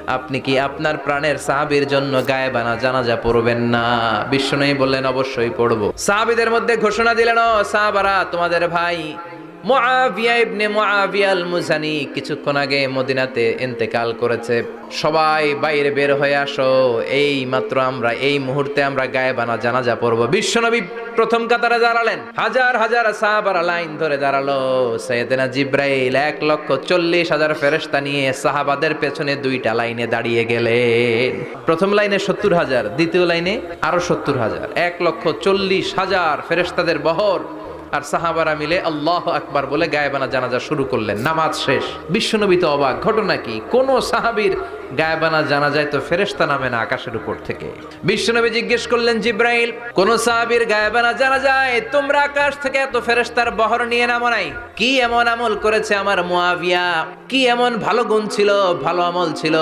আপনি কি আপনার প্রাণের সাহাবীর জন্য গায়েবানা জানাজা পড়বেন না? বিশ্বনবী বললেন অবশ্যই পড়বো। সাহাবীদের মধ্যে ঘোষণা দিলেন, ও সাহাবারা, তোমাদের ভাই মুআবিয়া ইবনে মুআবিয়া আল মুজানি কিছুক্ষণ আগে মদিনাতে ইন্তেকাল করেছে। সবাই বাইরে বের হয়ে আসো, এই মাত্র আমরা এই মুহূর্তে আমরা গায়েবানা জানাজা পড়ব। বিশ্বনবী প্রথম কাতারে দাঁড়ালেন, হাজার হাজার সাহাবারা লাইন ধরে দাঁড়ালো। সাইয়েদনা জিব্রাইল 1,40,000 ফেরেশতা নিয়ে সাহাবাদের পেছনে দুইটা লাইনে দাঁড়িয়ে গেলেন। প্রথম লাইনে 70,000, দ্বিতীয় লাইনে আরো 70,000, 1,40,000 ফেরেশতাদের বহর। আর সাহাবারা মিলে আল্লাহু আকবার বলে গায়েবানা জানাজা শুরু করলেন। নামাজ শেষ। বিশ্বনবী তো অবাক, ঘটনা কি? কোন সাহাবীর গায়েবানা জানাজায় তো ফেরেশতা নামে না আকাশের উপর থেকে। বিশ্বনবী জিজ্ঞেস করলেন, জিব্রাইল, কোন সাহাবীর গায়েবানা জানাজায় তোমরা আকাশ থেকে এত ফেরেশতার বহর নিয়ে নামো নাই? কি এমন আমল করেছে আমার মুআবিয়া? কি এমন ভালো গুণ ছিল, ভালো আমল ছিল